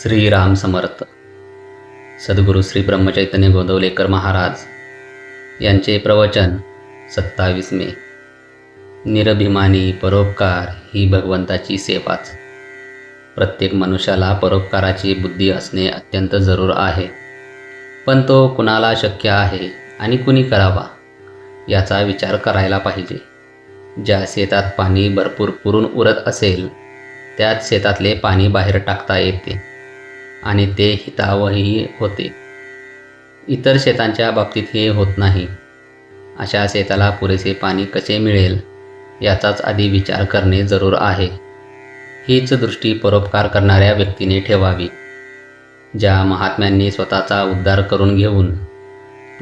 श्रीराम समर्थ. सद्गुरू श्री ब्रह्मचैतन्य गोंदवलेकर महाराज यांचे प्रवचन 27 मे. निरभिमानी परोपकार ही भगवंताची सेवाच. प्रत्येक मनुष्याला परोपकाराची बुद्धी असणे अत्यंत जरूर आहे, पण तो कुणाला शक्य आहे आणि कुणी करावा याचा विचार करायला पाहिजे. ज्या शेतात पाणी भरपूर पुरून उरत असेल त्याच शेतातले पाणी बाहेर टाकता येते आणि ते हितावही होते. इतर शेतांच्या बाबतीत हे होत नाही. अशा शेताला पुरेसे पाणी कसे मिळेल याचाच आधी विचार करणे जरूर आहे. हीच दृष्टी परोपकार करणाऱ्या व्यक्तीने ठेवावी. ज्या महात्म्यांनी स्वतःचा उद्धार करून घेऊन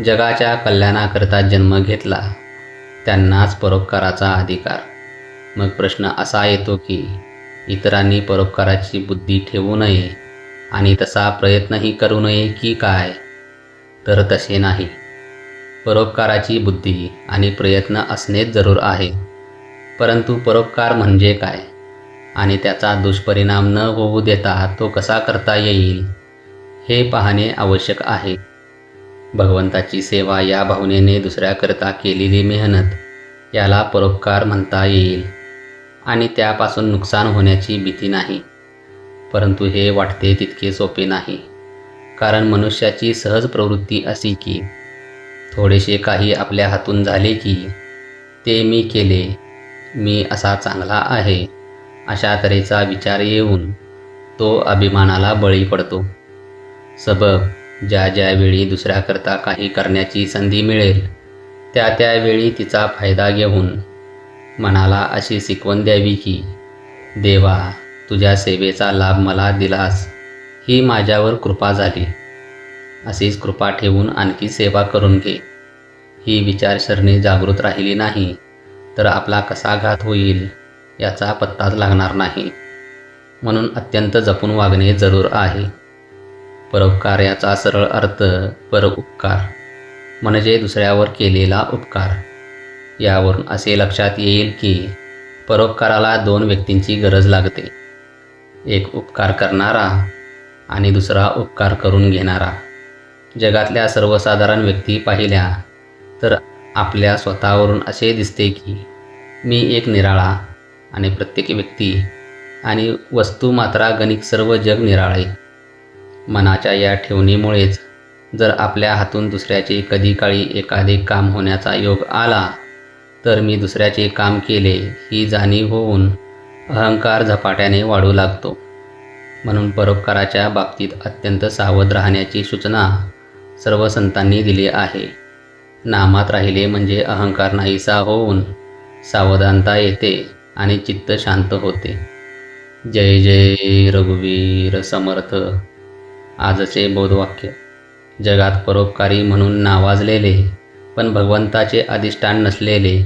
जगाच्या कल्याणाकरता जन्म घेतला त्यांनाच परोपकाराचा अधिकार. मग प्रश्न असा येतो की इतरांनी परोपकाराची बुद्धी ठेवू नये आणि तसा प्रयत्नही करू नये की काय? तर तसे नाही. परोपकाराची बुद्धी आणि प्रयत्न असणेच जरूर आहे, परंतु परोपकार म्हणजे काय आणि त्याचा दुष्परिणाम न होऊ देता तो कसा करता येईल हे पाहणे आवश्यक आहे. भगवंताची सेवा या भावनेने दुसऱ्याकरता केलेली मेहनत याला परोपकार म्हणता येईल आणि त्यापासून नुकसान होण्याची भीती नाही. परंतु हे वाटते तितके सोपे नाही, कारण मनुष्याची सहज प्रवृत्ती अशी की थोडेसे काही आपल्या हातून झाले की ते मी केले, मी असा चांगला आहे अशा तऱ्हेचा विचार येऊन तो अभिमानाला बळी पडतो. सबब ज्या वेळी दुसऱ्याकरता काही करण्याची संधी मिळेल त्यावेळी तिचा फायदा घेऊन मनाला अशी शिकवण द्यावी की देवा, तुझ्या सेवेचा लाभ मला दिलास, ही माझ्यावर कृपा झाली. अशीच कृपा ठेवून आणखी सेवा करून घे. ही विचारसरणी जागृत राहिली नाही तर आपला कसा घात होईल याचा पत्ताच लागणार नाही. म्हणून अत्यंत जपून वागणे जरूर आहे. परोपकार याचा सरळ अर्थ परोपकार म्हणजे दुसऱ्यावर केलेला उपकार. यावरून असे लक्षात येईल की परोपकाराला दोन व्यक्तींची गरज लागते. एक उपकार करणारा आणि दुसरा उपकार करून घेणारा. जगातल्या सर्वसाधारण व्यक्ती पाहिल्या तर आपल्या स्वतःवरून असे दिसते की मी एक निराळा आणि प्रत्येक व्यक्ती आणि वस्तू मात्रागणिक सर्व जग निराळे. मनाच्या या ठेवणीमुळेच जर आपल्या हातून दुसऱ्याचे कधी काळी एखादे काम होण्याचा योग आला तर मी दुसऱ्याचे काम केले ही जाणीव होऊन अहंकार झपाट्याने वाढू लागतो. म्हणून परोपकाराच्या बाबतीत अत्यंत सावध राहण्याची सूचना सर्व संतांनी दिली आहे. नामात राहिले म्हणजे अहंकार नाहीसा होऊन सावधानता येते आणि चित्त शांत होते. जय जय रघुवीर समर्थ. आजचे बोधवाक्य. जगात परोपकारी म्हणून नावाजलेले पण भगवंताचे अधिष्ठान नसलेले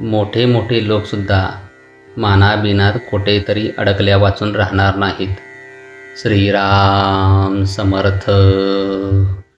मोठे मोठे लोकसुद्धा मानाबिनात कुठेतरी अडकल्या वाचून राहणार नाहीत. श्रीराम समर्थ.